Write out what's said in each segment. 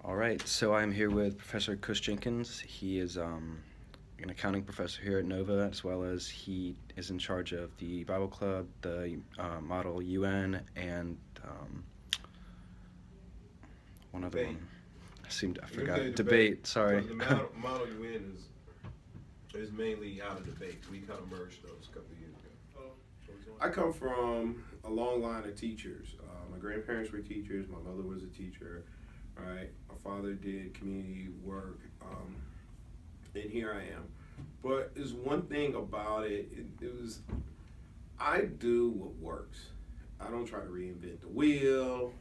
All right, so I'm here with Professor Kush Jenkins. He is an accounting professor here at Nova, as well as he is in charge of the Bible Club, the Model UN, and one other Debate. one. I You can say forgot. debate. Debate, So sorry. the model you in is mainly how to debate. We kind of merged those a couple of years ago. I come from a long line of teachers. My grandparents were teachers. My mother was a teacher. Right. My father did community work, and here I am. But there's one thing about it. It was I do what works. I don't try to reinvent the wheel.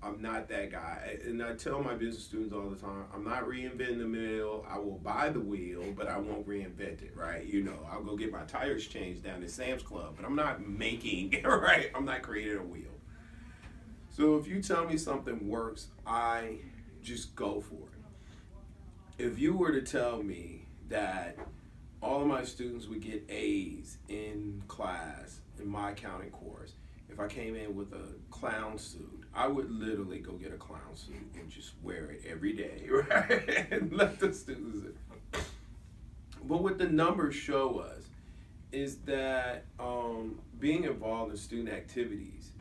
I'm not that guy. And I tell my business students all the time, I'm not reinventing the wheel. I will buy the wheel, but I won't reinvent it, right? I'll go get my tires changed down at Sam's Club, but I'm not making, right? I'm not creating a wheel. So if you tell me something works, I just go for it. If you were to tell me that all of my students would get A's in class in my accounting course, if I came in with a clown suit, I would literally go get a clown suit and just wear it every day, right? And let the students in. But what the numbers show us is that being involved in student activities,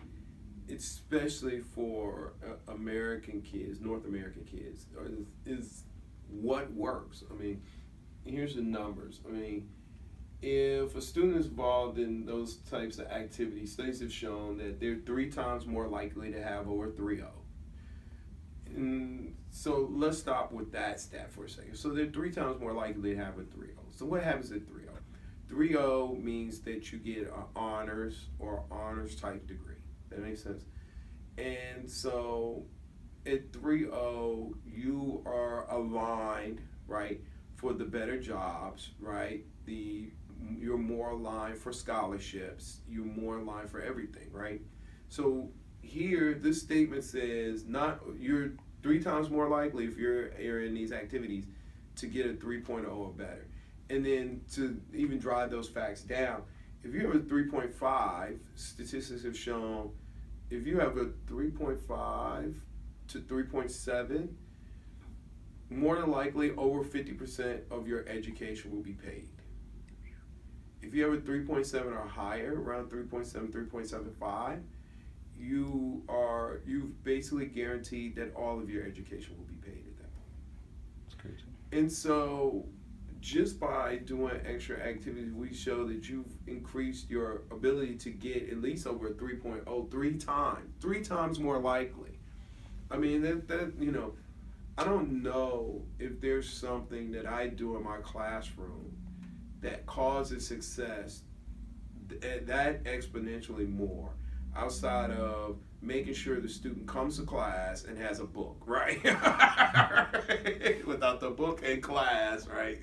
especially for American kids, North American kids, is what works. I mean, here's the numbers. I mean, if a student is involved in those types of activities, studies have shown that they're 3 times more likely to have over 3.0. And so let's stop with that stat for a second. So they're 3 times more likely to have a 3.0. So what happens at 3.0? 3.0 means that you get an honors or honors type degree. That makes sense? And so at 3.0, you are aligned, right, for the better jobs, right? You're more aligned for scholarships. You're more aligned for everything, right? So here, this statement says you're 3 times more likely if you're in these activities to get a 3.0 or better. And then to even drive those facts down, if you have a 3.5, statistics have shown if you have a 3.5 to 3.7, more than likely over 50% of your education will be paid. If you have a 3.7 or higher, around 3.7, 3.75, you've basically guaranteed that all of your education will be paid at that point. That's crazy. And so just by doing extra activities, we show that you've increased your ability to get at least over a 3.0 three times more likely. I mean, I don't know if there's something that I do in my classroom that causes success that exponentially more outside of making sure the student comes to class and has a book, right? Without the book in class, right?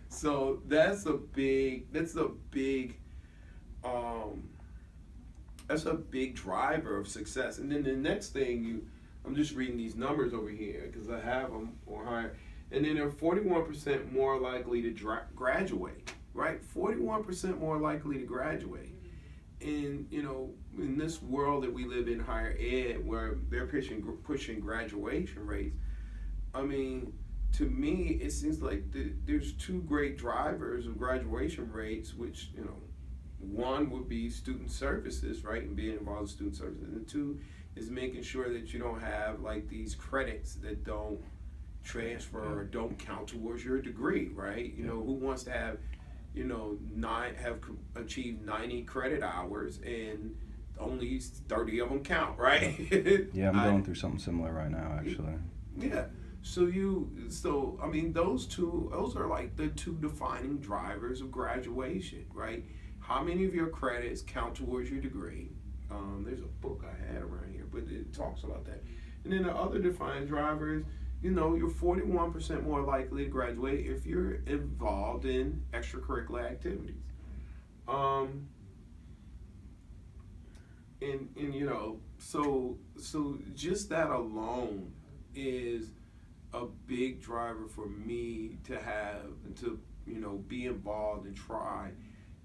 So that's a big driver of success. And then the next thing I'm just reading these numbers over here because I have them or higher. And then they're 41% more likely to graduate, right? 41% more likely to graduate. And, in this world that we live in, higher ed, where they're pushing graduation rates, I mean, to me, it seems like there's two great drivers of graduation rates, which, one would be student services, right, and being involved in student services. And two is making sure that you don't have, like, these credits that don't transfer or don't count towards your degree, right? Who wants to have have achieved 90 credit hours and only 30 of them count, right? Yeah, I'm going through something similar right now, actually. Yeah. So I mean, those are like the two defining drivers of graduation, right? How many of your credits count towards your degree? There's a book I had around here, but it talks about that. And then the other defining driver is, you're 41% more likely to graduate if you're involved in extracurricular activities. So just that alone is a big driver for me to be involved and try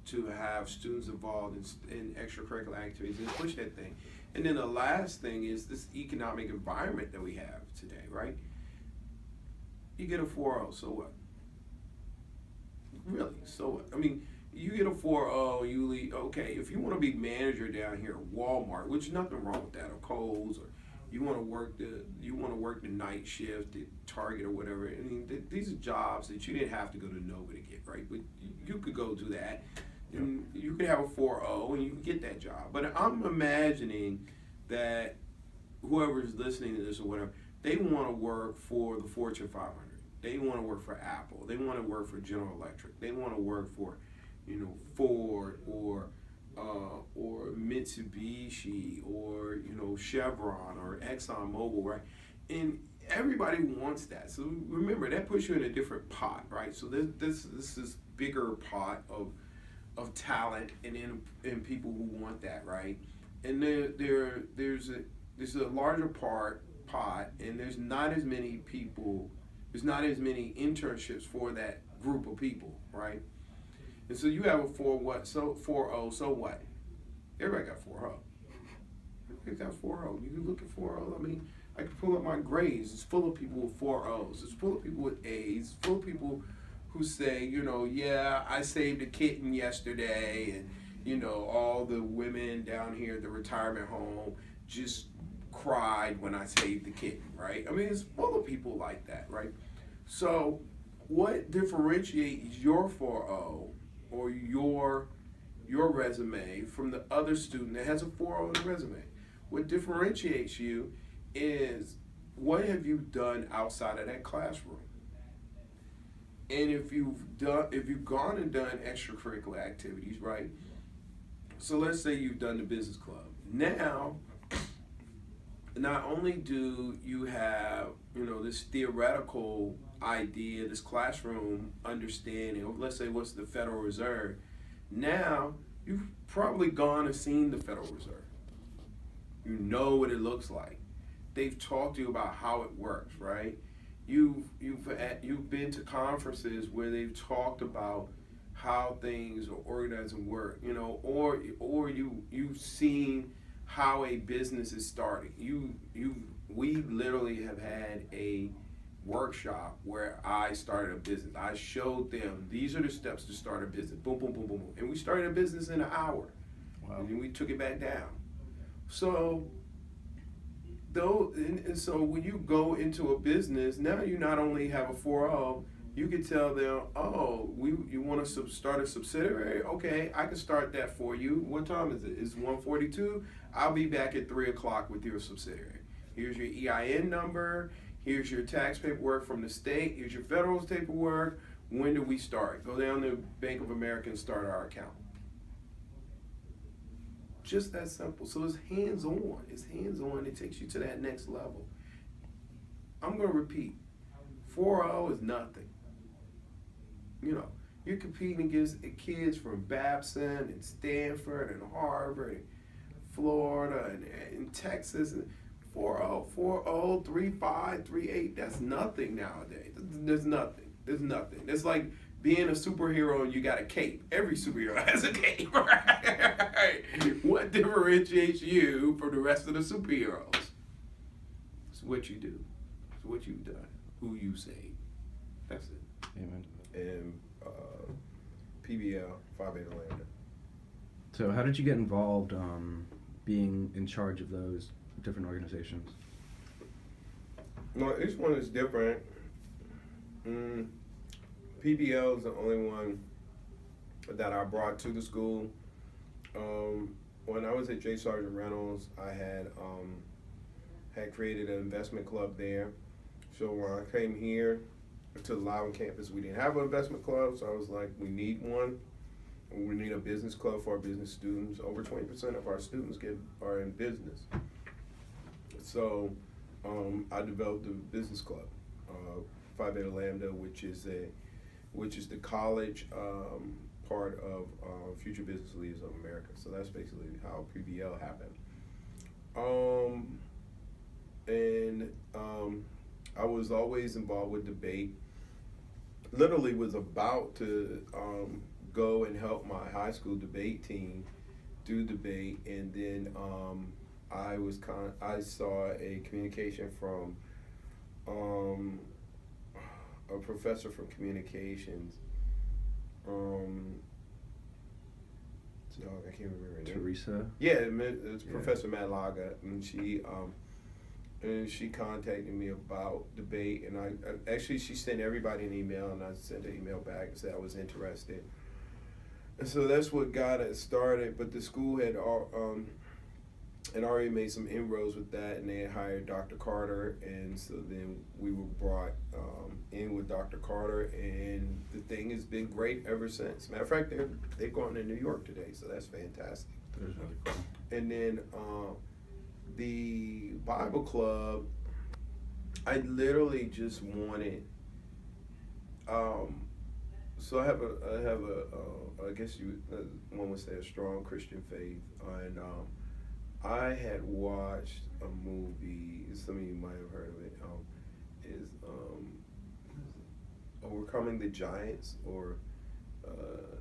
to have students involved in extracurricular activities and push that thing. And then the last thing is this economic environment that we have today, right? You get a 4.0, so what? Really, so what? I mean, you get a 4.0, you leave. Okay, if you want to be manager down here at Walmart, which is nothing wrong with that, or Kohl's, or you want to work the night shift at Target or whatever. I mean, these are jobs that you didn't have to go to Nova to get, right? But you could go do that, and you could have a 4.0 and you could get that job. But I'm imagining that whoever's listening to this or whatever, they want to work for the Fortune 500. They want to work for Apple. They want to work for General Electric. They want to work for, Ford or Mitsubishi or Chevron or ExxonMobil, right? And everybody wants that. So remember, that puts you in a different pot, right? So this is bigger pot of talent and people who want that, right? And there's a larger pot, and there's not as many people. There's not as many internships for that group of people, right? And so you have a 4.0, so what? Everybody got 4.0. Everybody got 4.0. You can look at 4.0. I mean, I can pull up my grades. It's full of people with 4.0s. It's full of people with A's. It's full of people who say, yeah, I saved a kitten yesterday, and all the women down here at the retirement home just cried when I saved the kitten, right? I mean, it's full of people like that, right? So what differentiates your 4.0 or your resume from the other student that has a 4.0 in the resume? What differentiates you is what have you done outside of that classroom? And if you've gone and done extracurricular activities, right? So let's say you've done the business club. Now, not only do you have, this theoretical idea, this classroom understanding of, let's say, what's the Federal Reserve, now you've probably gone and seen the Federal Reserve. You know what it looks like. They've talked to you about how it works, right? You've been to conferences where they've talked about how things are organized and work, or you've seen how a business is starting. We literally have had a workshop where I started a business. I showed them these are the steps to start a business. Boom, boom, boom, boom, boom, and we started a business in an hour. Wow. And then we took it back down. So so when you go into a business, now you not only have a 4.0, you can tell them, you want to start a subsidiary? Okay, I can start that for you. What time is it? It's 1:42. I'll be back at 3 o'clock with your subsidiary. Here's your EIN number. Here's your tax paperwork from the state. Here's your federal paperwork. When do we start? Go down to Bank of America and start our account. Just that simple. So it's hands-on. It's hands-on. It takes you to that next level. I'm going to repeat. 4.0 is nothing. You're competing against kids from Babson and Stanford and Harvard and Florida and Texas. 4.0, 4.0, 3.5, 3.8, that's nothing nowadays. There's nothing. It's like being a superhero and you got a cape. Every superhero has a cape, right? What differentiates you from the rest of the superheroes? It's what you do. It's what you've done. Who you save. That's it. Amen. And PBL, Phi Beta Lambda. So how did you get involved being in charge of those different organizations? No, each one is different. PBL is the only one that I brought to the school. When I was at J. Sargent Reynolds, I had created an investment club there. So when I came here to the Loudoun campus, we didn't have an investment club, so I was like, we need one. We need a business club for our business students. Over 20% of our students are in business. So I developed a business club, Phi Beta Lambda, which is the college part of Future Business Leaders of America. So that's basically how PBL happened. I was always involved with debate. Literally was about to go and help my high school debate team do debate, and then I saw a communication from a professor from communications. I can't remember her name. Teresa? Yeah, it's Professor Matlaga, and she contacted me about debate, and I actually she sent everybody an email, and I sent an email back and said I was interested, and so that's what got it started. But the school had already made some inroads with that, and they had hired Dr. Carter, and so then we were brought in with Dr. Carter, and the thing has been great ever since. Matter of fact, they're going to New York today, so that's fantastic. That is really cool. And then the Bible Club, I literally just wanted. So I have I guess one would say a strong Christian faith, and I had watched a movie. Some of you might have heard of it. Is Overcoming the Giants, or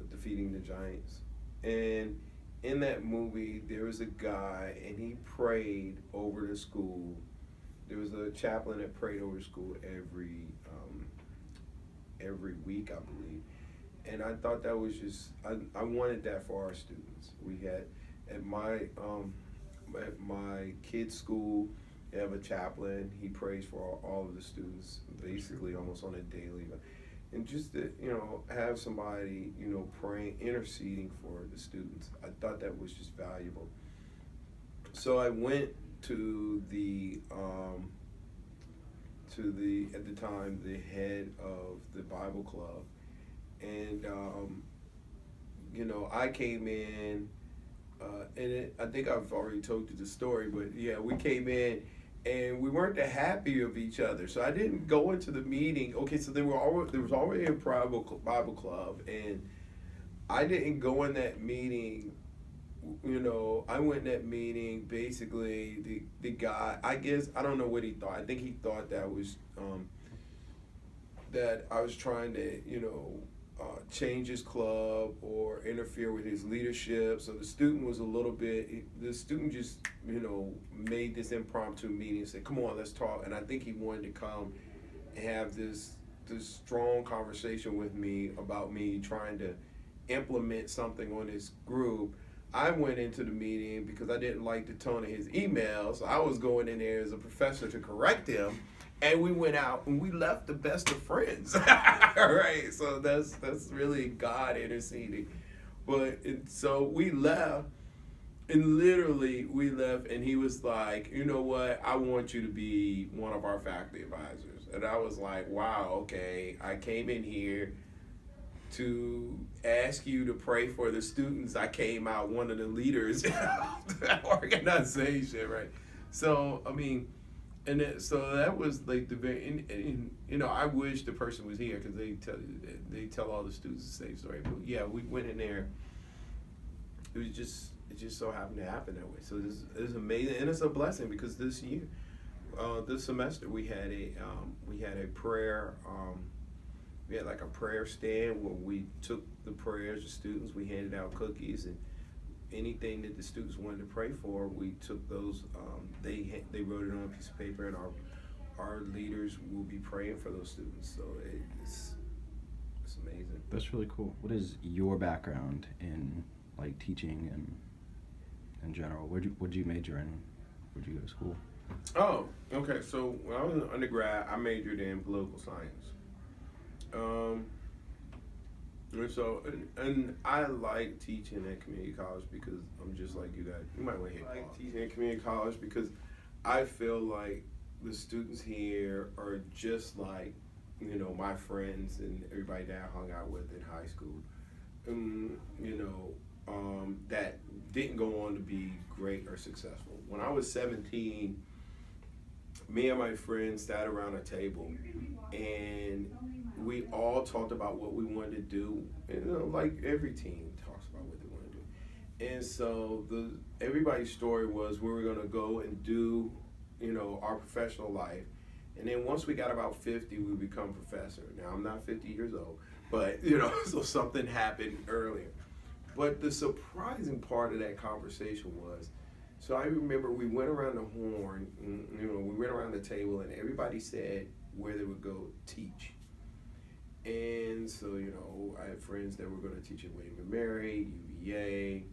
Defeating the Giants, and in that movie, there was a guy, and he prayed over the school. There was a chaplain that prayed over the school every week, I believe. And I thought that was just, I wanted that for our students. We had, at my kids' school, they have a chaplain. He prays for all of the students, basically almost on a daily. And just to, have somebody, praying, interceding for the students. I thought that was just valuable. So I went to at the time, the head of the Bible Club. And, I came in, I think I've already told you the story, but yeah, we came in, and we weren't that happy of each other. So I didn't go into the meeting. Okay, so there was already a Bible Club, and I didn't go in that meeting. I went in that meeting, basically, the guy, I guess, I don't know what he thought. I think he thought that I was trying to, change his club or interfere with his leadership. So the student just, made this impromptu meeting and said, come on, let's talk. And I think he wanted to come and have this strong conversation with me about me trying to implement something on this group. I went into the meeting because I didn't like the tone of his email, so I was going in there as a professor to correct him. And we went out and we left the best of friends. Right? So that's really God interceding. So we left, and literally we left, and he was like, you know what, I want you to be one of our faculty advisors. And I was like, wow, okay, I came in here to ask you to pray for the students. I came out one of the leaders of the organization, right? So, so that was like the very, and I wish the person was here, because they tell all the students the same story. But yeah, we went in there. It just so happened to happen that way. So it's amazing, and it's a blessing, because this year, this semester, we had a prayer. We had like a prayer stand where we took the prayers of students. We handed out cookies, and anything that the students wanted to pray for, we took those. They wrote it on a piece of paper, and our leaders will be praying for those students. So it's amazing. That's really cool. What is your background in like teaching and in general? What'd you major in? Where'd you go to school? Oh, okay. So when I was an undergrad, I majored in political science. And I like teaching at community college, because I'm just like you guys. You might want to hear. I like teaching at community college because I feel like the students here are just like, my friends and everybody that I hung out with in high school. That didn't go on to be great or successful. When I was 17, me and my friends sat around a table, and we all talked about what we wanted to do. Like every team talks about what they want to do. And so everybody's story was we were going to go and do, our professional life. And then once we got about 50, we become professor. Now, I'm not 50 years old, but, so something happened earlier. But the surprising part of that conversation was, so I remember we went around the horn, we went around the table, and everybody said where they would go teach. And so, you know, I had friends that were going to teach at William and Mary, UVA,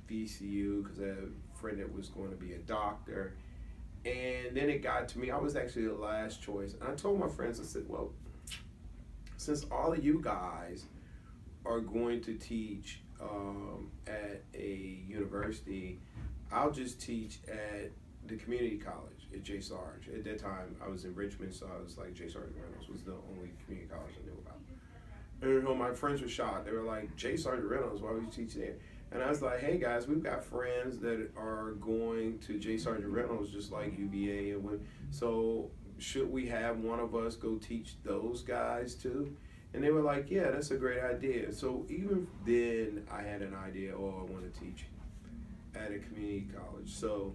VCU, because I had a friend that was going to be a doctor. And then it got to me, I was actually the last choice. And I told my friends, I said, well, since all of you guys are going to teach at a university, I'll just teach at the community college at J. Sarge. At that time, I was in Richmond, so I was like, J. Sarge Reynolds was the only community college I knew about. And you know, my friends were shocked. They were like, J. Sarge Reynolds, why would you teach there? And I was like, hey guys, we've got friends that are going to J. Sarge Reynolds just like UVA. So should we have one of us go teach those guys too? And they were like, yeah, that's a great idea. So even then, I had an idea, oh, I want to teach at a community college. So,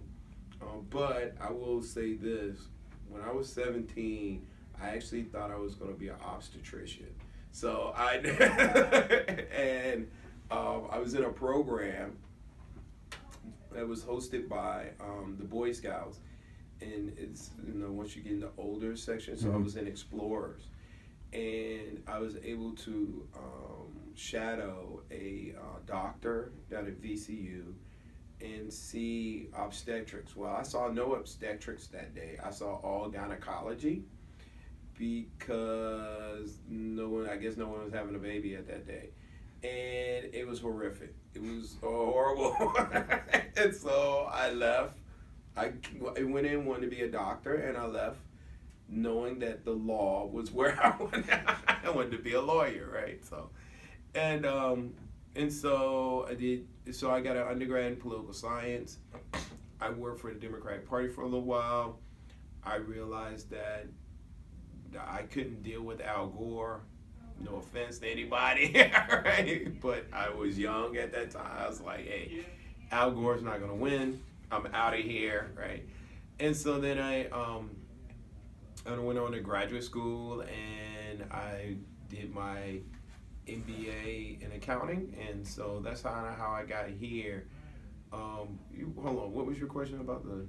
but I will say this, when I was 17, I actually thought I was going to be an obstetrician. So and I was in a program that was hosted by the Boy Scouts. And it's, you know, once you get in the older section, so I was in Explorers. And I was able to shadow a doctor down at VCU and see obstetrics. Well, I saw no obstetrics that day. I saw all gynecology because I guess no one was having a baby at that day. And it was horrific. It was horrible. And so I left. I went in wanting to be a doctor, and I left knowing that the law was where I wanted to be a lawyer, right? So, and so I did. So I got an undergrad in political science. I worked for the Democratic Party for a little while. I realized that I couldn't deal with Al Gore. No offense to anybody, right? But I was young at that time. I was like, hey, Al Gore's not gonna win. I'm out of here, right? And so then I went on to graduate school, and I did my MBA in accounting, and so that's how I got here. Hold on, what was your question about the?